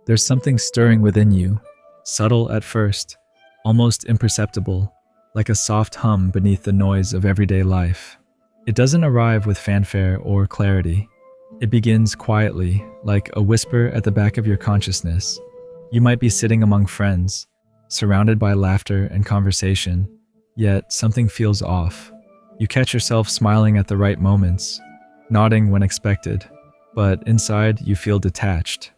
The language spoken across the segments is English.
There's something stirring within you, subtle at first, almost imperceptible, like a soft hum beneath the noise of everyday life. It doesn't arrive with fanfare or clarity. It begins quietly, like a whisper at the back of your consciousness. You might be sitting among friends, surrounded by laughter and conversation, yet something feels off. You catch yourself smiling at the right moments, nodding when expected, but inside you feel detached,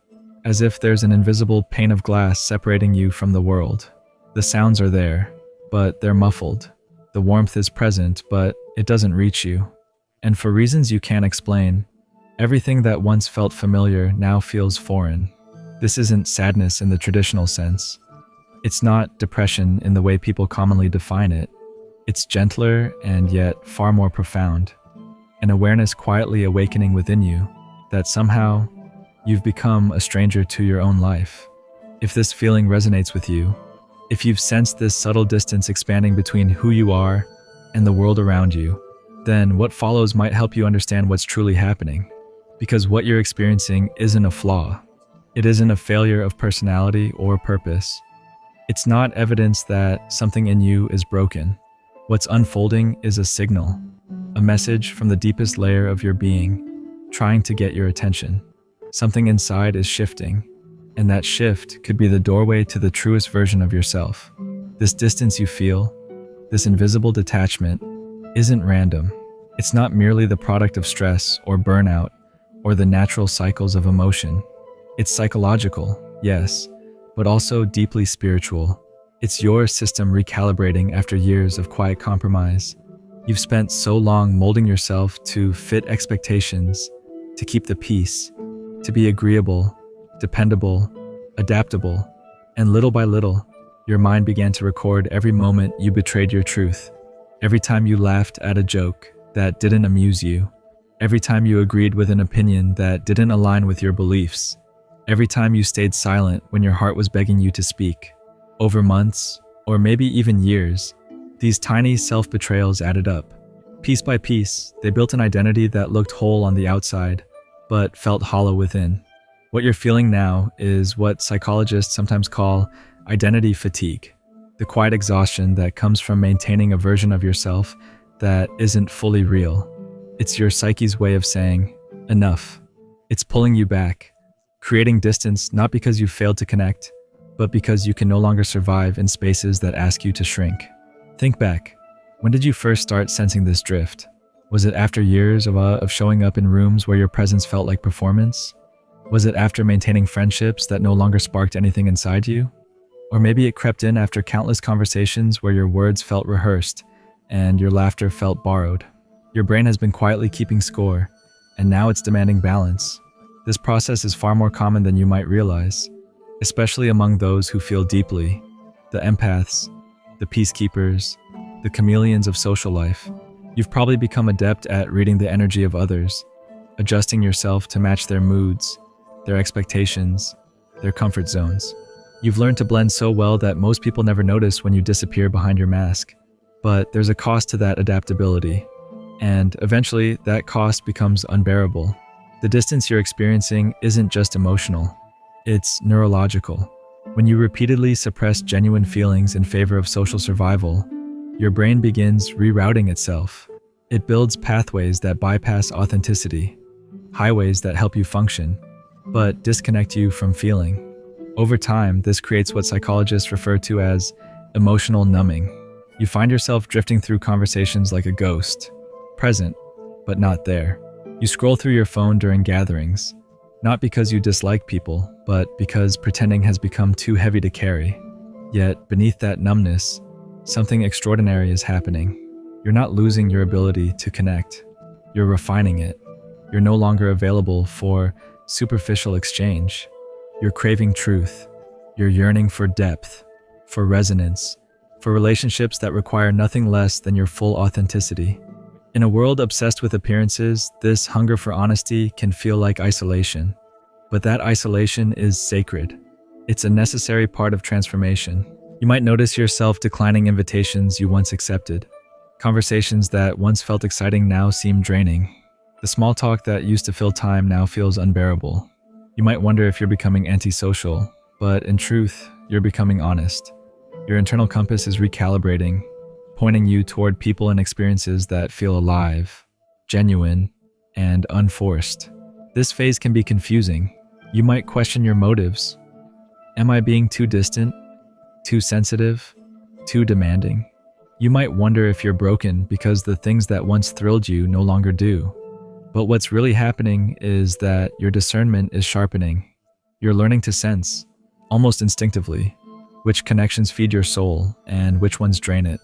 as if there's an invisible pane of glass separating you from the world. The sounds are there, but they're muffled. The warmth is present, but it doesn't reach you. And for reasons you can't explain, everything that once felt familiar now feels foreign. This isn't sadness in the traditional sense. It's not depression in the way people commonly define it. It's gentler and yet far more profound. An awareness quietly awakening within you that somehow you've become a stranger to your own life. If this feeling resonates with you, if you've sensed this subtle distance expanding between who you are and the world around you, then what follows might help you understand what's truly happening. Because what you're experiencing isn't a flaw. It isn't a failure of personality or purpose. It's not evidence that something in you is broken. What's unfolding is a signal, a message from the deepest layer of your being, trying to get your attention. Something inside is shifting, and that shift could be the doorway to the truest version of yourself. This distance you feel, this invisible detachment, isn't random. It's not merely the product of stress or burnout or the natural cycles of emotion. It's psychological, yes, but also deeply spiritual. It's your system recalibrating after years of quiet compromise. You've spent so long molding yourself to fit expectations, to keep the peace, to be agreeable, dependable, adaptable, and little by little, your mind began to record every moment you betrayed your truth, every time you laughed at a joke that didn't amuse you, every time you agreed with an opinion that didn't align with your beliefs, every time you stayed silent when your heart was begging you to speak. Over months, or maybe even years, these tiny self-betrayals added up. Piece by piece, they built an identity that looked whole on the outside, but felt hollow within. What you're feeling now is what psychologists sometimes call identity fatigue, the quiet exhaustion that comes from maintaining a version of yourself that isn't fully real. It's your psyche's way of saying, enough. It's pulling you back, creating distance not because you failed to connect, but because you can no longer survive in spaces that ask you to shrink. Think back. When did you first start sensing this drift? Was it after years of showing up in rooms where your presence felt like performance? Was it after maintaining friendships that no longer sparked anything inside you? Or maybe it crept in after countless conversations where your words felt rehearsed and your laughter felt borrowed. Your brain has been quietly keeping score, and now it's demanding balance. This process is far more common than you might realize, especially among those who feel deeply, the empaths, the peacekeepers, the chameleons of social life. You've probably become adept at reading the energy of others, adjusting yourself to match their moods, their expectations, their comfort zones. You've learned to blend so well that most people never notice when you disappear behind your mask. But there's a cost to that adaptability, and eventually that cost becomes unbearable. The distance you're experiencing isn't just emotional, it's neurological. When you repeatedly suppress genuine feelings in favor of social survival, your brain begins rerouting itself. It builds pathways that bypass authenticity, highways that help you function, but disconnect you from feeling. Over time, this creates what psychologists refer to as emotional numbing. You find yourself drifting through conversations like a ghost, present, but not there. You scroll through your phone during gatherings, not because you dislike people, but because pretending has become too heavy to carry. Yet, beneath that numbness, something extraordinary is happening. You're not losing your ability to connect. You're refining it. You're no longer available for superficial exchange. You're craving truth. You're yearning for depth, for resonance, for relationships that require nothing less than your full authenticity. In a world obsessed with appearances, this hunger for honesty can feel like isolation. But that isolation is sacred. It's a necessary part of transformation. You might notice yourself declining invitations you once accepted. Conversations that once felt exciting now seem draining. The small talk that used to fill time now feels unbearable. You might wonder if you're becoming antisocial, but in truth, you're becoming honest. Your internal compass is recalibrating, pointing you toward people and experiences that feel alive, genuine, and unforced. This phase can be confusing. You might question your motives. Am I being too distant, too sensitive, too demanding? You might wonder if you're broken because the things that once thrilled you no longer do. But what's really happening is that your discernment is sharpening. You're learning to sense, almost instinctively, which connections feed your soul and which ones drain it.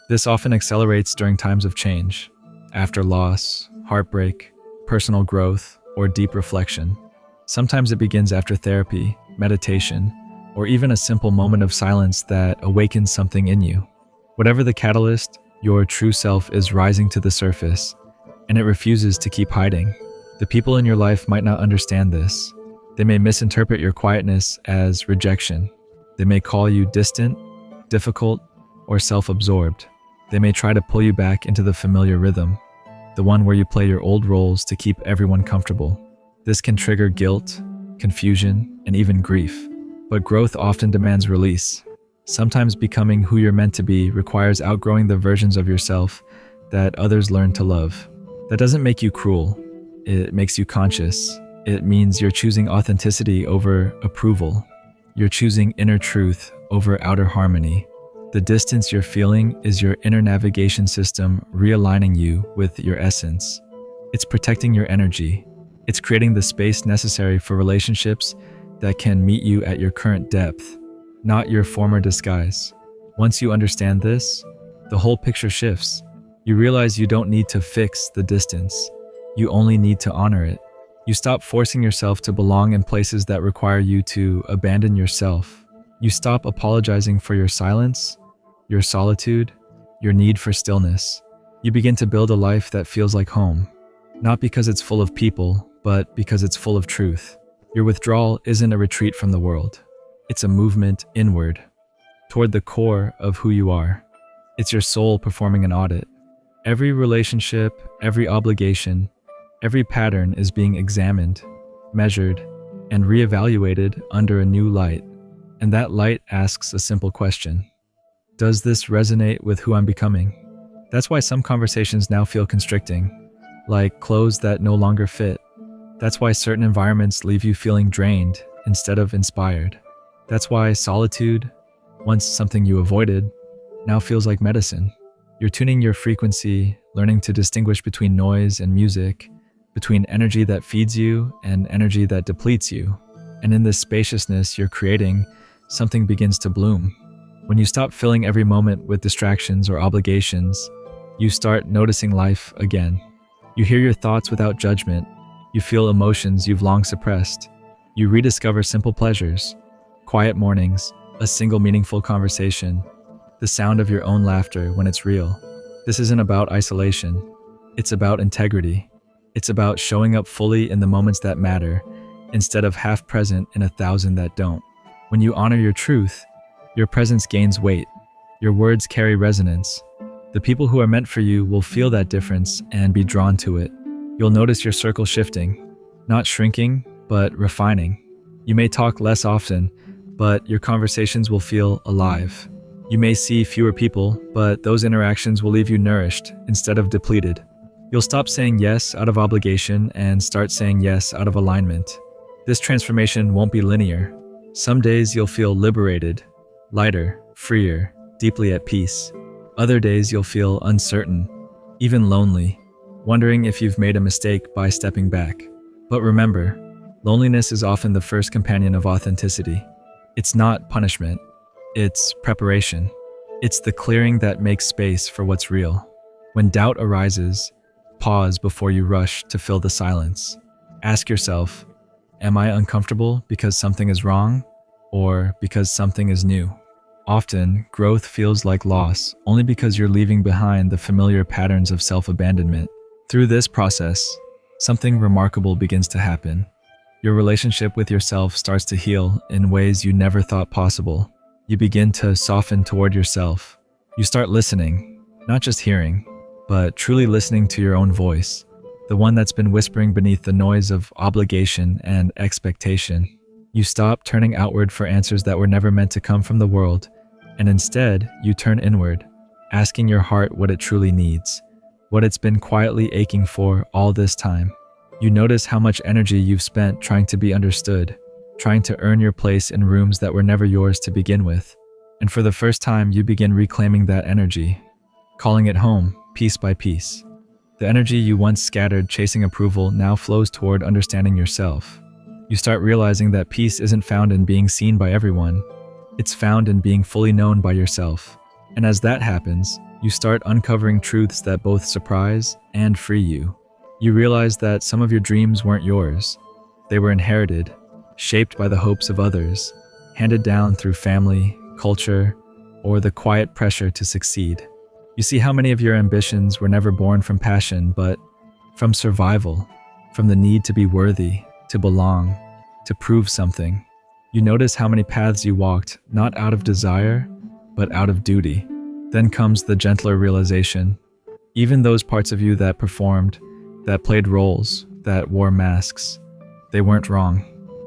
This often accelerates during times of change, after loss, heartbreak, personal growth, or deep reflection. Sometimes it begins after therapy, meditation, or even a simple moment of silence that awakens something in you. Whatever the catalyst, your true self is rising to the surface, and it refuses to keep hiding. The people in your life might not understand this. They may misinterpret your quietness as rejection. They may call you distant, difficult, or self-absorbed. They may try to pull you back into the familiar rhythm, the one where you play your old roles to keep everyone comfortable. This can trigger guilt, confusion, and even grief. But growth often demands release. Sometimes becoming who you're meant to be requires outgrowing the versions of yourself that others learn to love. That doesn't make you cruel. It makes you conscious. It means you're choosing authenticity over approval. You're choosing inner truth over outer harmony. The distance you're feeling is your inner navigation system realigning you with your essence. It's protecting your energy. It's creating the space necessary for relationships that can meet you at your current depth, not your former disguise. Once you understand this, the whole picture shifts. You realize you don't need to fix the distance. You only need to honor it. You stop forcing yourself to belong in places that require you to abandon yourself. You stop apologizing for your silence, your solitude, your need for stillness. You begin to build a life that feels like home, not because it's full of people, but because it's full of truth. Your withdrawal isn't a retreat from the world. It's a movement inward, toward the core of who you are. It's your soul performing an audit. Every relationship, every obligation, every pattern is being examined, measured, and reevaluated under a new light. And that light asks a simple question. Does this resonate with who I'm becoming? That's why some conversations now feel constricting, like clothes that no longer fit. That's why certain environments leave you feeling drained instead of inspired. That's why solitude, once something you avoided, now feels like medicine. You're tuning your frequency, learning to distinguish between noise and music, between energy that feeds you and energy that depletes you. And in this spaciousness you're creating, something begins to bloom. When you stop filling every moment with distractions or obligations, you start noticing life again. You hear your thoughts without judgment. You feel emotions you've long suppressed. You rediscover simple pleasures, quiet mornings, a single meaningful conversation, the sound of your own laughter when it's real. This isn't about isolation. It's about integrity. It's about showing up fully in the moments that matter, instead of half present in 1,000 that don't. When you honor your truth, your presence gains weight. Your words carry resonance. The people who are meant for you will feel that difference and be drawn to it. You'll notice your circle shifting, not shrinking, but refining. You may talk less often, but your conversations will feel alive. You may see fewer people, but those interactions will leave you nourished instead of depleted. You'll stop saying yes out of obligation and start saying yes out of alignment. This transformation won't be linear. Some days you'll feel liberated, lighter, freer, deeply at peace. Other days you'll feel uncertain, even lonely, wondering if you've made a mistake by stepping back. But remember, loneliness is often the first companion of authenticity. It's not punishment, it's preparation. It's the clearing that makes space for what's real. When doubt arises, pause before you rush to fill the silence. Ask yourself, am I uncomfortable because something is wrong or because something is new? Often, growth feels like loss only because you're leaving behind the familiar patterns of self-abandonment. Through this process, something remarkable begins to happen. Your relationship with yourself starts to heal in ways you never thought possible. You begin to soften toward yourself. You start listening, not just hearing, but truly listening to your own voice. the one that's been whispering beneath the noise of obligation and expectation. You stop turning outward for answers that were never meant to come from the world, and instead, you turn inward, asking your heart what it truly needs, what it's been quietly aching for all this time. You notice how much energy you've spent trying to be understood, trying to earn your place in rooms that were never yours to begin with. And for the first time, you begin reclaiming that energy, calling it home, piece by piece. The energy you once scattered chasing approval now flows toward understanding yourself. You start realizing that peace isn't found in being seen by everyone. It's found in being fully known by yourself. And as that happens, you start uncovering truths that both surprise and free you. You realize that some of your dreams weren't yours. They were inherited, shaped by the hopes of others, handed down through family, culture, or the quiet pressure to succeed. You see how many of your ambitions were never born from passion, but from survival, from the need to be worthy, to belong, to prove something. You notice how many paths you walked, not out of desire, but out of duty. Then comes the gentler realization. Even those parts of you that performed, that played roles, that wore masks, they weren't wrong.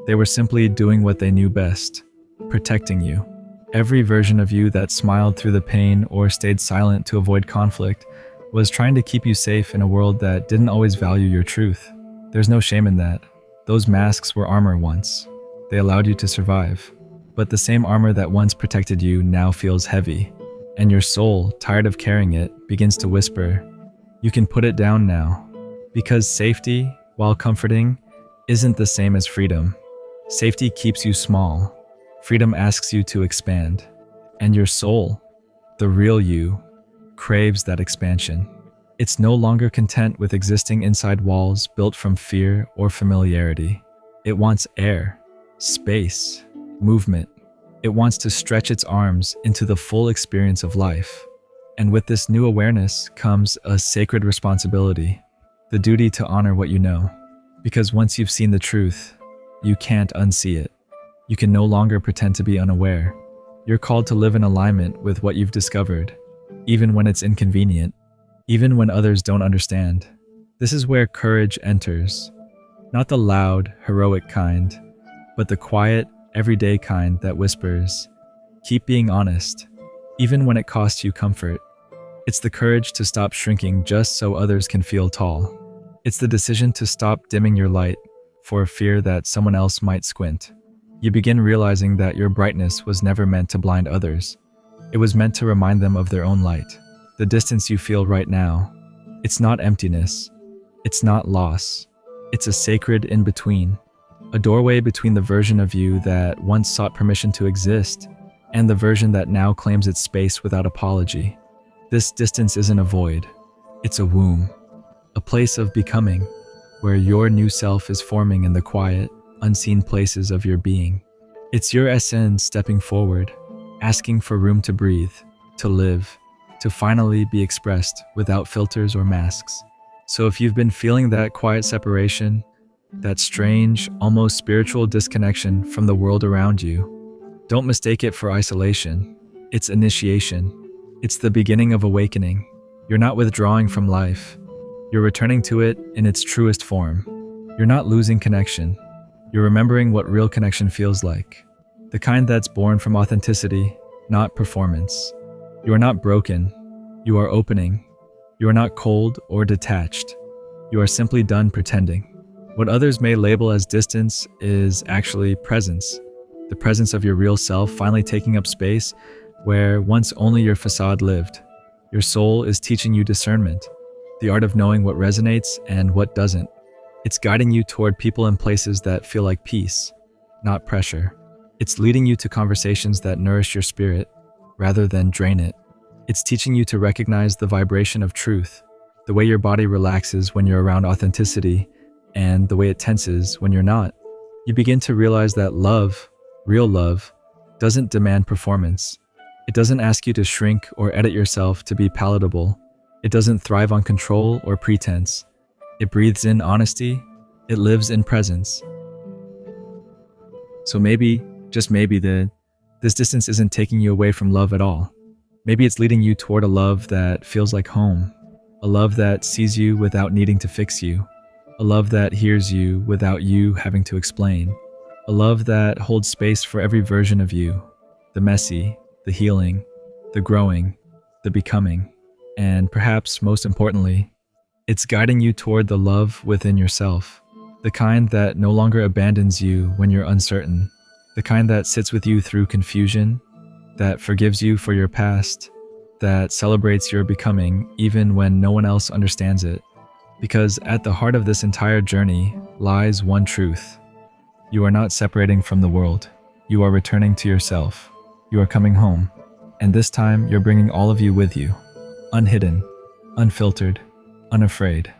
They were simply doing what they knew best, protecting you. Every version of you that smiled through the pain or stayed silent to avoid conflict was trying to keep you safe in a world that didn't always value your truth. There's no shame in that. Those masks were armor once. They allowed you to survive. But the same armor that once protected you now feels heavy. And your soul, tired of carrying it, begins to whisper, "You can put it down now." Because safety, while comforting, isn't the same as freedom. Safety keeps you small. Freedom asks you to expand. And your soul, the real you, craves that expansion. It's no longer content with existing inside walls built from fear or familiarity. It wants air, space, movement. It wants to stretch its arms into the full experience of life. And with this new awareness comes a sacred responsibility, the duty to honor what you know. Because once you've seen the truth, you can't unsee it. You can no longer pretend to be unaware. You're called to live in alignment with what you've discovered, even when it's inconvenient, even when others don't understand. This is where courage enters. Not the loud, heroic kind, but the quiet, everyday kind that whispers, "Keep being honest," even when it costs you comfort. It's the courage to stop shrinking just so others can feel tall. It's the decision to stop dimming your light for fear that someone else might squint. You begin realizing that your brightness was never meant to blind others. It was meant to remind them of their own light. The distance you feel right now, it's not emptiness. It's not loss. It's a sacred in-between. A doorway between the version of you that once sought permission to exist and the version that now claims its space without apology. This distance isn't a void. It's a womb. A place of becoming, where your new self is forming in the quiet, unseen places of your being. It's your essence stepping forward, asking for room to breathe, to live, to finally be expressed without filters or masks. So if you've been feeling that quiet separation, that strange, almost spiritual disconnection from the world around you, don't mistake it for isolation. It's initiation. It's the beginning of awakening. You're not withdrawing from life. You're returning to it in its truest form. You're not losing connection. You're remembering what real connection feels like. The kind that's born from authenticity, not performance. You are not broken. You are opening. You are not cold or detached. You are simply done pretending. What others may label as distance is actually presence. The presence of your real self finally taking up space where once only your facade lived. Your soul is teaching you discernment, the art of knowing what resonates and what doesn't. It's guiding you toward people and places that feel like peace, not pressure. It's leading you to conversations that nourish your spirit rather than drain it. It's teaching you to recognize the vibration of truth, the way your body relaxes when you're around authenticity, and the way it tenses when you're not. You begin to realize that love, real love, doesn't demand performance. It doesn't ask you to shrink or edit yourself to be palatable. It doesn't thrive on control or pretense. It breathes in honesty. It lives in presence. So maybe, just maybe, this distance isn't taking you away from love at all. Maybe it's leading you toward a love that feels like home, a love that sees you without needing to fix you, a love that hears you without you having to explain, a love that holds space for every version of you, the messy, the healing, the growing, the becoming, and perhaps most importantly, it's guiding you toward the love within yourself, the kind that no longer abandons you when you're uncertain, the kind that sits with you through confusion, that forgives you for your past, that celebrates your becoming even when no one else understands it. Because at the heart of this entire journey lies one truth. You are not separating from the world. You are returning to yourself. You are coming home. And this time, you're bringing all of you with you. Unhidden, unfiltered, unafraid.